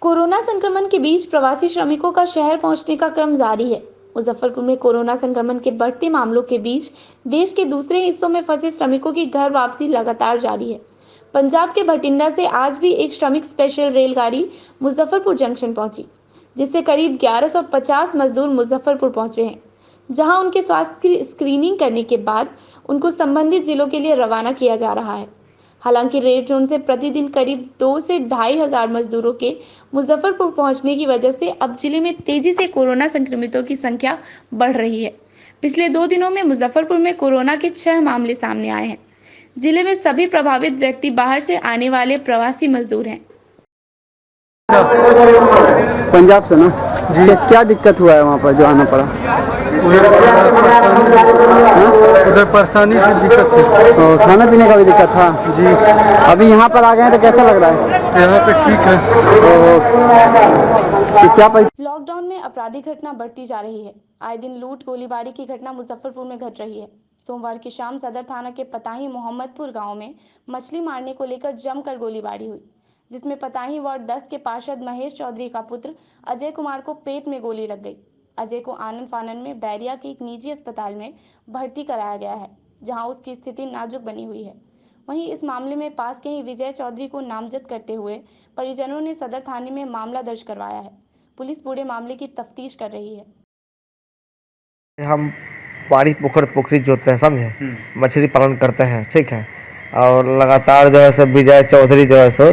Corona संक्रमण के बीच प्रवासी श्रमिकों का शहर पहुंचने का क्रम जारी है। मुजफ्फरपुर में कोरोना संक्रमण के बढ़ते मामलों के बीच देश के दूसरे हिस्सों में फंसे श्रमिकों की घर वापसी लगातार जारी है। पंजाब के भटिंडा से आज भी एक श्रमिक स्पेशल रेलगाड़ी मुजफ्फरपुर जंक्शन पहुंची, जिससे करीब 1150 मजदूर मुजफ्फरपुर पहुंचे हैं, जहां उनके स्वास्थ्य की स्क्रीनिंग करने के बाद उनको संबंधित जिलों के लिए रवाना किया जा रहा है। हालांकि रेड जोन से प्रतिदिन करीब 2 से 2,500 मजदूरों के मुजफ्फरपुर पहुंचने की वजह से अब जिले में तेजी से कोरोना संक्रमितों की संख्या बढ़ रही है। पिछले 2 दिनों में मुजफ्फरपुर में कोरोना के 6 मामले सामने आए हैं। जिले में सभी प्रभावित व्यक्ति बाहर से आने वाले प्रवासी मजदूर हैं। पंजाब से ना जी। क्या दिक्कत हुआ है वहाँ पर जो आना पड़ा? उधर परेशानी की दिक्कत थी तो खाने पीने का भी दिक्कत था जी। अभी यहाँ पर आ गए हैं तो कैसा लग रहा है? यहाँ पे ठीक है। तो क्या लॉकडाउन में आपराधिक घटना बढ़ती जा रही है। आए दिन लूट गोलीबारी की घटना मुजफ्फरपुर में घट रही है। सोमवार की शाम सदर थाना के पताही मोहम्मदपुर गांव में मछली मारने को लेकर जमकर गोलीबारी हुई, जिसमें पताही वार्ड 10 के पार्षद महेश चौधरी का पुत्र अजय कुमार को पेट में गोली लग गई। अजय को आनन फानन में बैरिया के एक निजी अस्पताल में भर्ती कराया गया है, जहां उसकी स्थिति नाजुक बनी हुई है। वहीं इस मामले में पास के ही विजय चौधरी को नामजद करते हुए परिजनों ने सदर थाने में मामला दर्ज करवाया है। पुलिस पूरे मामले की तफ्तीश कर रही है। हम बाड़ी पोखरी जोतते हैं, समझे, मछली पालन करते हैं, ठीक है। और लगातार जो है सो विजय चौधरी जो है सो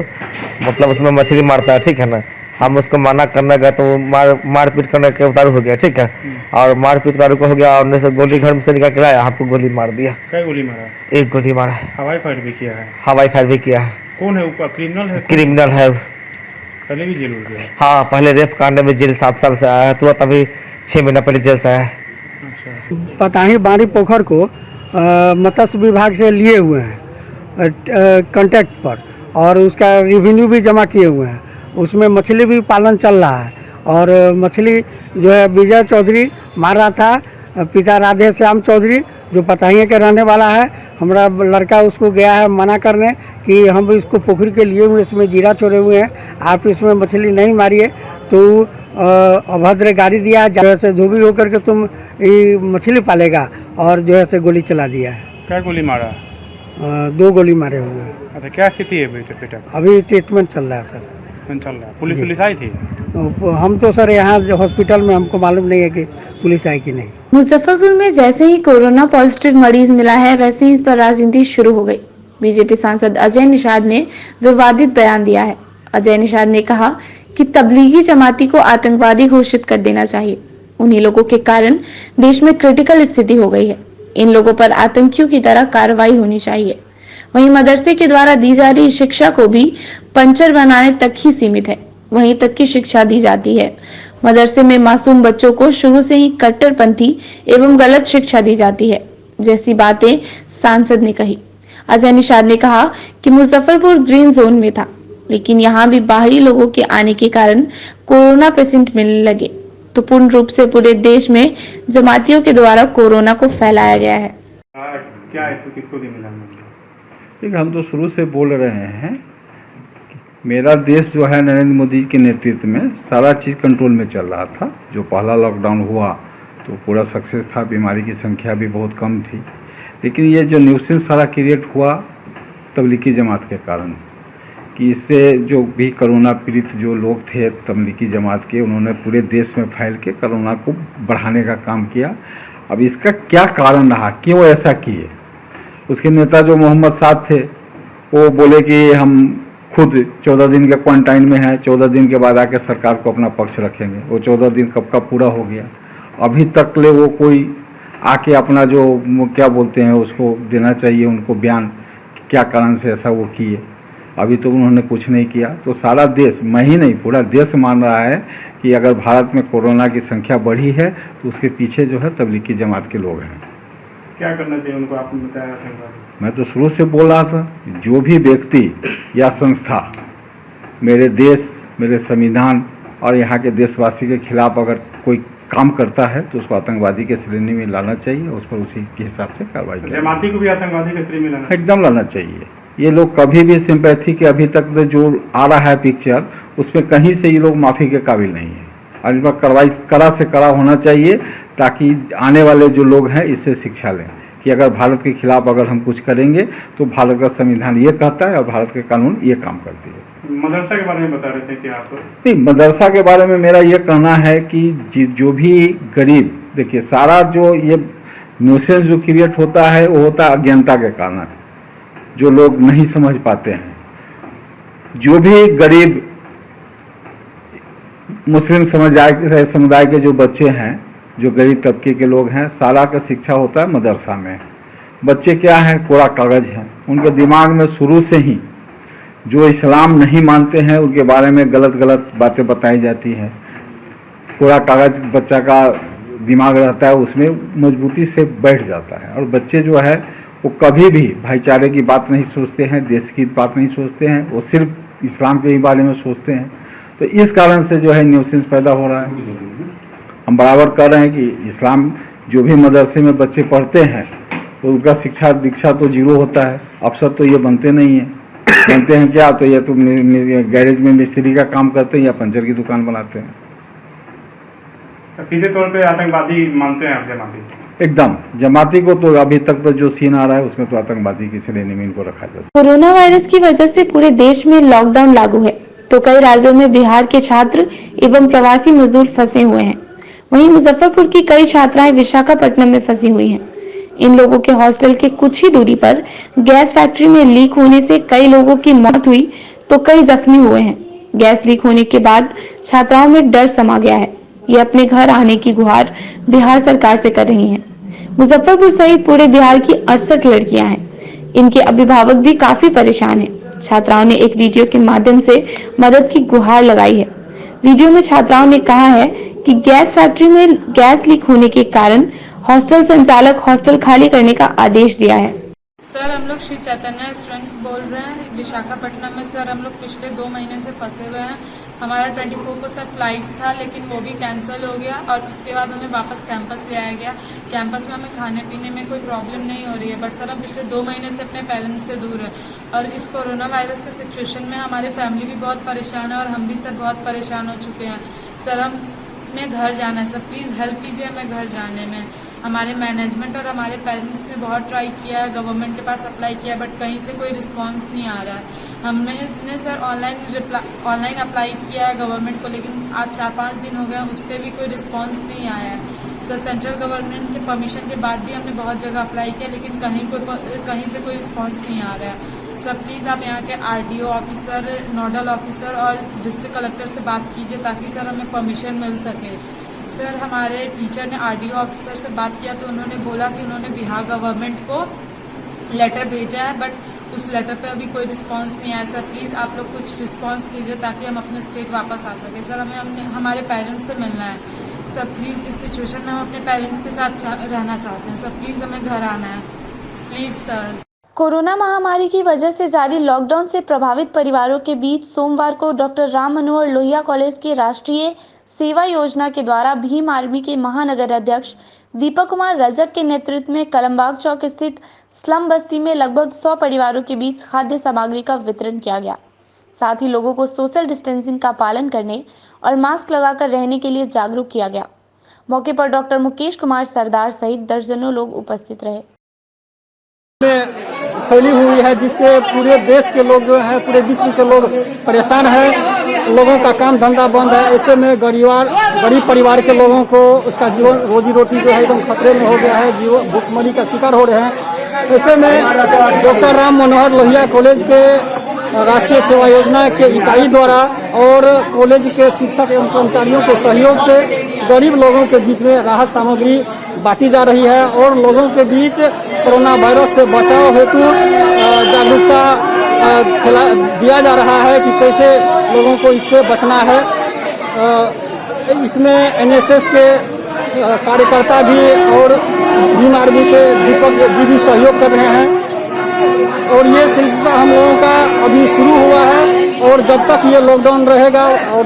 मतलब उसमें मछली मारता है, ठीक है ना। हम उसको मना करने गए तो मारपीट करने के उतारू हो गया, ठीक है। और मारपीट उतारू को हो गया और से गोली घर में से निकाल के लाया, हमको गोली मार दिया। क्या गोली मारा? एक गोली मारा है। हवाई फायर भी किया है? हवाई फायर भी किया है। कौन है ऊपर? क्रिमिनल है? क्रिमिनल है। पहले भी जेल हो गया? हाँ, पहले रेप कांड में जेल 7 साल से आया है, तो अभी 6 महीना पहले जेल से आया है। पताही बाड़ी पोखर को मत्स्य विभाग से लिए हुए हैं कॉन्टैक्ट पर, और उसका रेवेन्यू भी जमा किए हुए हैं। उसमें मछली भी पालन चल रहा है और मछली जो है विजय चौधरी मार रहा था, पिता राधे श्याम चौधरी जो पताही के रहने वाला है। हमारा लड़का उसको गया है मना करने कि हम इसको पोखरी के लिए हुए, इसमें जीरा छोड़े हुए हैं, आप इसमें मछली नहीं मारिए। तो अभद्र गाड़ी दिया, जैसे धोबी होकर के तुम ये मछली पालेगा, और जो है से गोली चला दिया है। क्या गोली मारा? 2 गोली मारे हुए हैं। अच्छा, क्या स्थिति है बेटा? अभी ट्रीटमेंट चल रहा है सर। चल रहा है। पुलिस आई थी? हम तो सर यहाँ हॉस्पिटल में, हमको मालूम नहीं है कि पुलिस आई कि नहीं। मुजफ्फरपुर में जैसे ही कोरोना पॉजिटिव मरीज मिला है, वैसे ही इस पर राजनीति शुरू हो गई। बीजेपी सांसद अजय निषाद ने विवादित बयान दिया है। अजय निषाद ने कहा कि तबलीगी जमाती को आतंकवादी घोषित कर देना चाहिए। उन्हीं लोगों के कारण देश में क्रिटिकल स्थिति हो गई है। इन लोगों पर आतंकियों की तरह कार्रवाई होनी चाहिए। वहीं मदरसे के द्वारा दी जा रही शिक्षा को भी पंचर बनाने तक ही सीमित है, वहीं तक की शिक्षा दी जाती है। मदरसे में मासूम बच्चों को शुरू से ही कट्टरपंथी एवं गलत शिक्षा दी जाती है, जैसी बातें सांसद ने कही। अजय निषाद ने कहा कि मुजफ्फरपुर ग्रीन जोन में था, लेकिन यहाँ भी बाहरी लोगों के आने के कारण कोरोना पेशेंट मिलने लगे, तो पूर्ण रूप से पूरे देश में जमातियों के द्वारा कोरोना को फैलाया गया है। क्या है, किसको मिला? हम तो शुरू से बोल रहे हैं, मेरा देश जो है नरेंद्र मोदी के नेतृत्व में सारा चीज़ कंट्रोल में चल रहा था। जो पहला लॉकडाउन हुआ तो पूरा सक्सेस था, बीमारी की संख्या भी बहुत कम थी। लेकिन ये जो न्यूसेंस सारा क्रिएट हुआ तबलीगी जमात के कारण, कि इससे जो भी कोरोना पीड़ित जो लोग थे तबलीगी जमात के, उन्होंने पूरे देश में फैल के कोरोना को बढ़ाने का काम किया। अब इसका क्या कारण रहा, क्यों ऐसा किए? उसके नेता जो मोहम्मद साहब थे वो बोले कि हम खुद 14 दिन के क्वारंटाइन में हैं, 14 दिन के बाद आके सरकार को अपना पक्ष रखेंगे। वो 14 दिन कब का पूरा हो गया, अभी तक ले वो कोई आके अपना जो क्या बोलते हैं उसको देना चाहिए उनको बयान, क्या कारण से ऐसा वो किए। अभी तो उन्होंने कुछ नहीं किया। तो सारा देश, मैं ही नहीं पूरा देश मान रहा है कि अगर भारत में कोरोना की संख्या बढ़ी है तो उसके पीछे जो है तबलीगी जमात के लोग हैं। क्या करना चाहिए उनको, आपने बताया? मैं तो शुरू से बोल रहा था, जो भी व्यक्ति या संस्था मेरे देश, मेरे संविधान और यहाँ के देशवासी के खिलाफ अगर कोई काम करता है तो उसको आतंकवादी के श्रेणी में लाना चाहिए, उस पर उसी के हिसाब से कार्रवाई करनी चाहिए। जमाती को भी आतंकवादी के श्रेणी में लाना एकदम लाना चाहिए। ये लोग कभी भी सिंपैथी के अभी तक जो आ रहा है पिक्चर, उसमें कहीं से ये लोग माफ़ी के काबिल नहीं है और इस पर कार्रवाई कड़ा से कड़ा होना चाहिए ताकि आने वाले जो लोग हैं इससे शिक्षा लें कि अगर भारत के खिलाफ अगर हम कुछ करेंगे तो भारत का संविधान ये कहता है और भारत के कानून ये काम करती है। मदरसा के बारे में बता रहे थे कि आप नहीं, मदरसा के बारे में मेरा ये कहना है कि जो भी गरीब, देखिए सारा जो ये न्यूसेंस जो क्रिएट होता है वो होता है अज्ञानता के कारण, जो लोग नहीं समझ पाते हैं। जो भी गरीब मुस्लिम समुदाय के जो बच्चे हैं, जो गरीब तबके के लोग हैं, सारा का शिक्षा होता है मदरसा में। बच्चे क्या हैं, कोरा कागज़ हैं। उनके दिमाग में शुरू से ही जो इस्लाम नहीं मानते हैं उनके बारे में गलत गलत बातें बताई जाती हैं। कोरा कागज़ बच्चा का दिमाग रहता है, उसमें मजबूती से बैठ जाता है और बच्चे जो है वो कभी भी भाईचारे की बात नहीं सोचते हैं, देश की बात नहीं सोचते हैं, वो सिर्फ इस्लाम के ही बारे में सोचते हैं। तो इस कारण से जो है न्यूसेंस पैदा हो रहा है। हम बराबर कर रहे हैं कि इस्लाम जो भी मदरसे में बच्चे पढ़ते हैं तो उनका शिक्षा दीक्षा तो जीरो होता है। अफसर तो ये बनते नहीं हैं, बनते हैं क्या, तो ये तो गैरेज में मिस्त्री का काम करते हैं या पंचर की दुकान बनाते हैं। सीधे तौर पे आतंकवादी मानते हैं आप जमाती? एकदम जमाती को तो अभी तक तो जो सीन आ रहा है उसमें तो आतंकवादी की श्रेणी में इनको रखा जा सकता है। कोरोना वायरस की वजह से पूरे देश में लॉकडाउन लागू है तो कई राज्यों में बिहार के छात्र एवं प्रवासी मजदूर फंसे हुए हैं। वहीं मुजफ्फरपुर की कई छात्राएं विशाखापट्टनम में फंसी हुई हैं। इन लोगों के हॉस्टल के कुछ ही दूरी पर गैस फैक्ट्री में लीक होने से कई लोगों की मौत हुई तो कई जख्मी हुए हैं। गैस लीक होने के बाद छात्राओं में डर समा गया है। ये अपने घर आने की गुहार बिहार सरकार से कर रही हैं। मुजफ्फरपुर सहित पूरे बिहार की 68 लड़कियां हैं। इनके अभिभावक भी काफी परेशान हैं। छात्राओं ने एक वीडियो के माध्यम से मदद की गुहार लगाई है। वीडियो में छात्राओं ने कहा है कि गैस फैक्ट्री में गैस लीक होने के कारण हॉस्टल संचालक हॉस्टल खाली करने का आदेश दिया है। सर हम लोग श्री चैतन्य स्टूडेंट्स बोल रहे हैं विशाखापट्टनम में। सर हम लोग पिछले 2 महीने से फंसे हुए हैं। हमारा 24 को सर फ्लाइट था लेकिन वो भी कैंसिल हो गया और उसके बाद हमें वापस कैंपस ले आया गया। कैंपस में हमें खाने पीने में कोई प्रॉब्लम नहीं हो रही है, बट सर हम पिछले 2 महीने से अपने पेरेंट्स से दूर है और इस कोरोना वायरस के सिचुएशन में हमारी फैमिली भी बहुत परेशान है और हम भी सर बहुत परेशान हो चुके हैं। सर हमें घर जाना है, सर प्लीज़ हेल्प कीजिए हमें घर जाने में। हमारे मैनेजमेंट और हमारे पेरेंट्स ने बहुत ट्राई किया है, गवर्नमेंट के पास अप्लाई किया, बट कहीं से कोई रिस्पांस नहीं आ रहा है। हमने सर ऑनलाइन अप्लाई किया है गवर्नमेंट को, लेकिन आज 4-5 दिन हो गए उस पर भी कोई रिस्पांस नहीं आया है। सर सेंट्रल गवर्नमेंट के परमिशन के बाद भी हमने बहुत जगह अप्लाई किया लेकिन कहीं से कोई रिस्पांस नहीं आ रहा है। सर प्लीज़ आप यहाँ के RDO ऑफिसर, नोडल ऑफिसर और डिस्ट्रिक्ट कलेक्टर से बात कीजिए ताकि सर हमें परमिशन मिल सके। सर हमारे टीचर ने RDO ऑफिसर से बात किया तो उन्होंने बोला कि उन्होंने बिहार गवर्नमेंट को लेटर भेजा है, बट उस लेटर पे अभी कोई रिस्पांस नहीं आया। सर प्लीज़ आप लोग कुछ रिस्पांस कीजिए ताकि हम अपने स्टेट वापस आ सके। सर हमें हमारे पेरेंट्स से मिलना है। सर प्लीज़ इस सिचुएशन में हम अपने पेरेंट्स के साथ रहना चाहते हैं। सर प्लीज़ हमें घर आना है, प्लीज़ सर। कोरोना महामारी की वजह से जारी लॉकडाउन से प्रभावित परिवारों के बीच सोमवार को डॉक्टर राम मनोहर लोहिया कॉलेज के राष्ट्रीय सेवा योजना के द्वारा भीम आर्मी के महानगर अध्यक्ष दीपक कुमार रजक के नेतृत्व में कलमबाग चौक स्थित स्लम बस्ती में लगभग 100 परिवारों के बीच खाद्य सामग्री का वितरण किया गया। साथ ही लोगों को सोशल डिस्टेंसिंग का पालन करने और मास्क लगाकर रहने के लिए जागरूक किया गया। मौके पर डॉक्टर मुकेश कुमार सरदार सहित दर्जनों लोग उपस्थित रहे। फैली हुई है जिससे पूरे देश के लोग जो है, पूरे विश्व के लोग परेशान हैं। लोगों का काम धंधा बंद है। ऐसे में गरीब परिवार के लोगों को उसका जीवन रोजी रोटी जो है एकदम खतरे में हो गया है, जीवन भुखमरी का शिकार हो रहे हैं। ऐसे में डॉक्टर राम मनोहर लोहिया कॉलेज के राष्ट्रीय सेवा योजना के इकाई द्वारा और कॉलेज के शिक्षक एवं कर्मचारियों के सहयोग से गरीब लोगों के बीच में राहत सामग्री बांटी जा रही है और लोगों के बीच कोरोना वायरस से बचाव हेतु जागरूकता दिया जा रहा है कि कैसे लोगों को इससे बचना है। इसमें NSS के कार्यकर्ता भी और भीम आर्मी के दीपक जी भी सहयोग कर रहे हैं और ये सिलसिला हम लोगों का अभी शुरू हुआ है और जब तक ये लॉकडाउन रहेगा और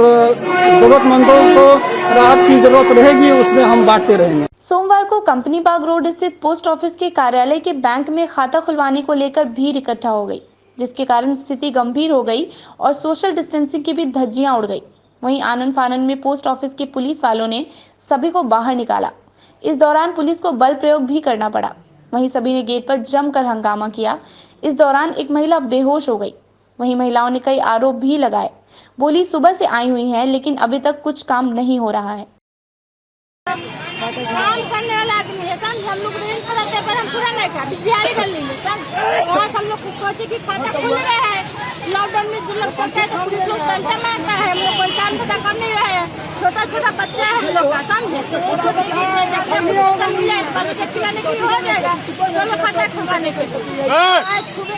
जरूरतमंदों को राहत की जरूरत रहेगी उसमें हम बांटते रहेंगे। सोमवार को कंपनी बाग रोड स्थित पोस्ट ऑफिस के कार्यालय के बैंक में खाता खुलवाने को लेकर भीड़ इकट्ठा हो गई। जिसके कारण स्थिति गंभीर हो गई और सोशल डिस्टेंसिंग की भी धज्जियां उड़ गई। वहीं आनन फानन में पोस्ट ऑफिस के पुलिस वालों ने सभी को बाहर निकाला। इस दौरान पुलिस को बल प्रयोग भी करना पड़ा। वहीं सभी ने गेट पर जमकर हंगामा किया। इस दौरान एक महिला बेहोश हो गई। वहीं महिलाओं ने कई आरोप भी लगाए। बोली सुबह से आई हुई हैं, लेकिन अभी तक कुछ काम नहीं हो रहा है। काम करने वाला आदमी है सर, हम लोग रेंट पर रहते हैं, पर हम पूरा नहीं कर दिहाड़ी कर लेंगे सर। वहाँ हम लोग सोचे कि खाता खुल रहा है, लॉकडाउन में जो लोग करते हैं तो पुलिस लोग डंडा मारता है, हम लोग कोई काम पता कर नहीं रहे हैं। छोटा छोटा बच्चा है हम लोग का, समझे, चिल्लाने के लिए हो जाएगा, चलो खाता खुलवाने के लिए। सुबह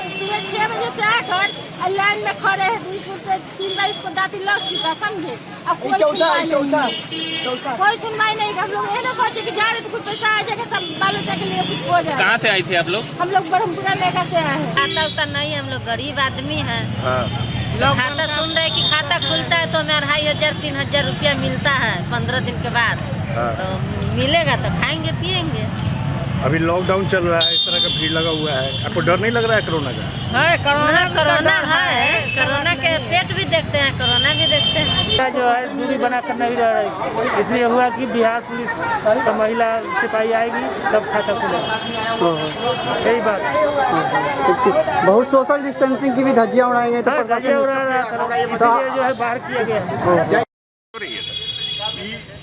6 बजे से आकर लाइन में खड़े हैं, 3 बार इसको दाती लग चुका, समझे। अब कोई सुनवाई नहीं। हम लोग ये ना सोचे कि जा रहे तो कुछ पैसा आ जाएगा, तब बाल बच्चा के लिए कुछ हो जाएगा। कहाँ से आए थे आप लोग? हम लोग ब्रह्मपुरा लेकर से आए हैं। खाता उतना नहीं, हम लोग गरीब आदमी हैं। खाता सुन रहे कि खाता खुलता है तो हमें 2500-3000 रुपया मिलता है 15 दिन के बाद। तो मिलेगा तो खाएंगे पिएंगे। अभी लॉकडाउन चल रहा है, इस तरह का भीड़ लगा हुआ है, आपको डर नहीं लग रहा है कोरोना का? है कोरोना है, कोरोना के पेट भी देखते हैं, कोरोना भी देखते हैं। जो है दूरी बनाकर नहीं रह रही, इसलिए हुआ कि बिहार पुलिस तो महिला सिपाही आएगी तब खाता खुलेगा, यही बात। बहुत सोशल डिस्टेंसिंग की भी धज्जियां उड़ाएंगे तो धज्जियां उड़ा रहा था, इसलिए जो है बाहर किया गया।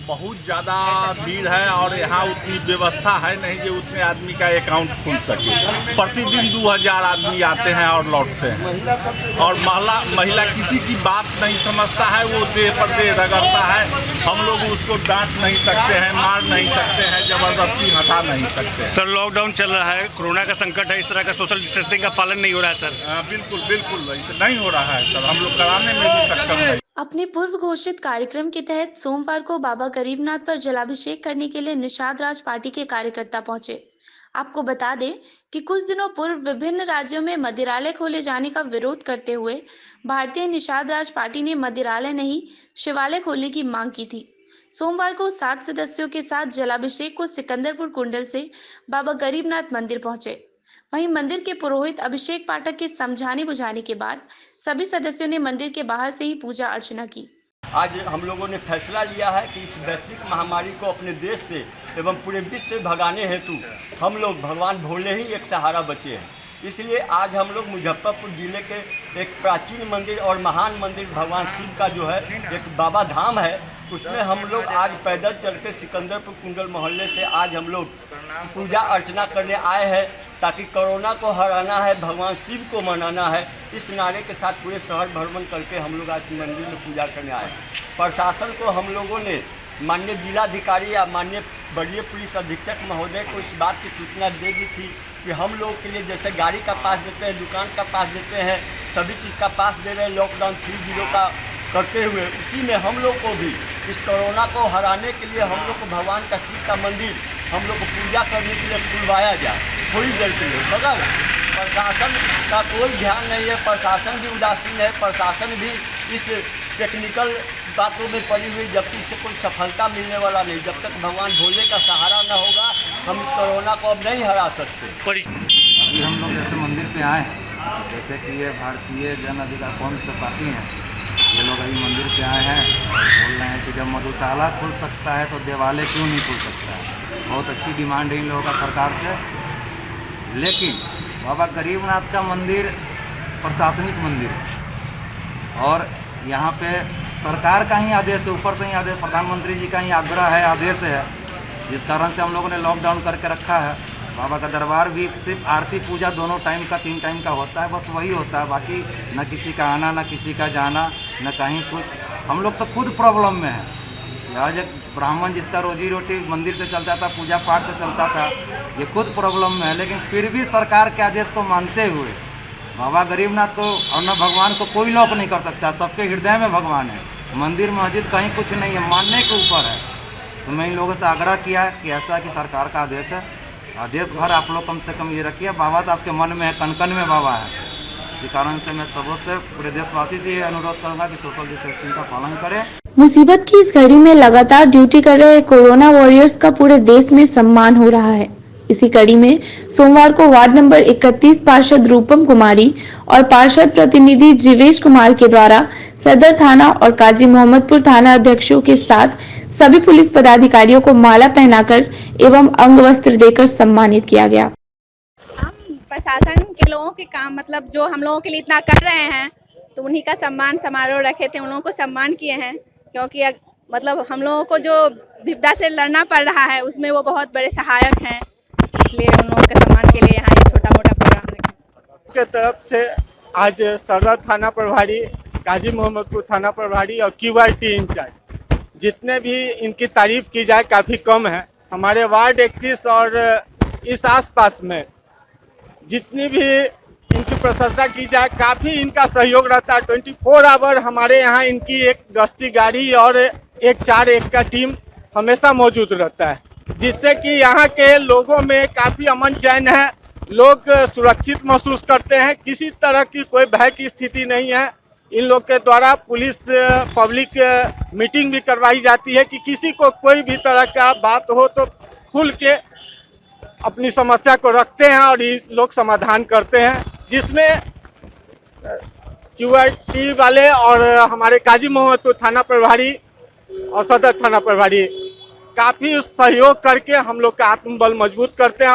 बहुत ज़्यादा भीड़ है और यहाँ उतनी व्यवस्था है नहीं जो उतने आदमी का अकाउंट खुल सके। प्रतिदिन 2000 आदमी आते हैं और लौटते हैं, और महिला किसी की बात नहीं समझता है, वो देह पर देह रगड़ता है। हम लोग उसको डांट नहीं सकते हैं, मार नहीं सकते हैं, जबरदस्ती हटा नहीं सकते। सर लॉकडाउन चल रहा है, कोरोना का संकट है, इस तरह का सोशल डिस्टेंसिंग का पालन नहीं हो रहा है सर। बिल्कुल बिल्कुल नहीं हो रहा है सर, हम लोग कराने में भी सक्षम है। अपने पूर्व घोषित कार्यक्रम के तहत सोमवार को बाबा गरीबनाथ पर जलाभिषेक करने के लिए निषाद राज पार्टी के कार्यकर्ता पहुंचे। आपको बता दें कि कुछ दिनों पूर्व विभिन्न राज्यों में मंदिरालय खोले जाने का विरोध करते हुए भारतीय निषाद राज पार्टी ने मंदिरालय नहीं शिवालय खोलने की मांग की थी। सोमवार को 7 सदस्यों के साथ जलाभिषेक को सिकंदरपुर कुंडल से बाबा गरीबनाथ मंदिर पहुंचे। वहीं मंदिर के पुरोहित अभिषेक पाठक के समझाने बुझाने के बाद सभी सदस्यों ने मंदिर के बाहर से ही पूजा अर्चना की। आज हम लोगों ने फैसला लिया है कि इस वैश्विक महामारी को अपने देश से एवं पूरे विश्व से भगाने हेतु हम लोग भगवान भोले ही एक सहारा बचे हैं। इसलिए आज हम लोग मुजफ्फरपुर जिले के एक प्राचीन मंदिर और महान मंदिर भगवान शिव का जो है एक बाबा धाम है, उसमें हम लोग आज पैदल चल के सिकंदरपुर कुंडल मोहल्ले से आज हम लोग पूजा अर्चना करने आए हैं, ताकि कोरोना को हराना है, भगवान शिव को मनाना है। इस नारे के साथ पूरे शहर भ्रमण करके हम लोग आज मंदिर में पूजा करने आए। प्रशासन को हम लोगों ने माननीय जिलाधिकारी या माननीय वरीय पुलिस अधीक्षक महोदय को इस बात की सूचना दे दी थी कि हम लोग के लिए जैसे गाड़ी का पास देते हैं, दुकान का पास देते हैं, सभी चीज़ का पास दे रहे हैं लॉकडाउन 3.0 का करते हुए, उसी में हम लोग को भी इस कोरोना को हराने के लिए हम लोग को भगवान का शिव का मंदिर हम लोग को पूजा करने के लिए खुलवाया जाए थोड़ी देर के लिए। मगर प्रशासन का कोई ध्यान नहीं है, प्रशासन भी उदासीन है, प्रशासन भी इस टेक्निकल बातों में पड़ी हुई, जबकि इससे कोई सफलता मिलने वाला नहीं। जब तक भगवान भोले का सहारा न होगा हम इस कोरोना को अब नहीं हरा सकते। अभी हम लोग जैसे मंदिर पे आए हैं, जैसे कि ये भारतीय जन अधिकार कांग्रेस पार्टी हैं, ये लोग अभी मंदिर पे आए हैं, बोल रहे हैं कि जब मधुशाला खुल सकता है तो देवालय क्यों नहीं खुल सकता है। बहुत अच्छी डिमांड है इन लोगों का सरकार से, लेकिन बाबा गरीबनाथ का मंदिर प्रशासनिक मंदिर है और यहाँ पे सरकार का ही आदेश है, ऊपर से ही आदेश, प्रधानमंत्री जी का ही आग्रह है, आदेश है, जिस कारण से हम लोगों ने लॉकडाउन करके रखा है। बाबा का दरबार भी सिर्फ आरती पूजा दोनों टाइम का 3 टाइम का होता है, बस वही होता है, बाकी न किसी का आना न किसी का जाना न कहीं कुछ। हम लोग तो खुद प्रॉब्लम में है। आज एक ब्राह्मण जिसका रोजी रोटी मंदिर से चलता था, पूजा पाठ से चलता था, ये खुद प्रॉब्लम में है, लेकिन फिर भी सरकार के आदेश को मानते हुए बाबा गरीबनाथ को और न भगवान को कोई लोक नहीं कर सकता। सबके हृदय में भगवान है, मंदिर मस्जिद कहीं कुछ नहीं है, मानने के ऊपर है। तो मैं इन लोगों से आग्रह किया कि ऐसा कि सरकार का आदेश है, आदेश भर आप लोग कम से कम ये रखिए, बाबा तो आपके मन में है, कन में बाबा है। इसी कारण से मैं सबसे पूरे देशवासी से ये अनुरोध करूँगा कि सोशल डिस्टेंसिंग का पालन करें। मुसीबत की इस घड़ी में लगातार ड्यूटी कर रहे कोरोना वॉरियर्स का पूरे देश में सम्मान हो रहा है। इसी कड़ी में सोमवार को वार्ड नंबर 31 पार्षद रूपम कुमारी और पार्षद प्रतिनिधि जीवेश कुमार के द्वारा सदर थाना और काजी मोहम्मदपुर थाना अध्यक्षों के साथ सभी पुलिस पदाधिकारियों को माला पहनाकर एवं अंग वस्त्र देकर सम्मानित किया गया। हम प्रशासन के लोगों के काम मतलब जो हम लोगों के लिए इतना कर रहे हैं तो उन्हीं का सम्मान समारोह रखे थे, उन लोगों को सम्मान किए हैं क्योंकि मतलब हम लोगों को जो विपदा से लड़ना पड़ रहा है उसमें वो बहुत बड़े सहायक हैं, इसलिए उन लोगों के सम्मान के लिए यहाँ ये छोटा मोटा प्रोग्राम रखा। के तरफ से आज सदर थाना प्रभारी, काजी मोहम्मदपुर थाना प्रभारी और QRT इंचार्ज जितने भी इनकी तारीफ की जाए काफ़ी कम है। हमारे वार्ड 31 और इस आसपास में जितनी भी इनकी प्रशंसा की जाए काफ़ी इनका सहयोग रहता है। 24 आवर हमारे यहाँ इनकी एक गश्ती गाड़ी और एक 4-1 का टीम हमेशा मौजूद रहता है, जिससे कि यहाँ के लोगों में काफ़ी अमन चैन है, लोग सुरक्षित महसूस करते हैं, किसी तरह की कोई भय की स्थिति नहीं है। इन लोग के द्वारा पुलिस पब्लिक मीटिंग भी करवाई जाती है कि किसी को कोई भी तरह का बात हो तो खुल के अपनी समस्या को रखते हैं और ये लोग समाधान करते हैं, जिसमें QRT वाले और हमारे काजी मोहम्मदपुर थाना प्रभारी और सदर थाना प्रभारी काफ़ी सहयोग करके हम लोग का आत्मबल मजबूत करते हैं।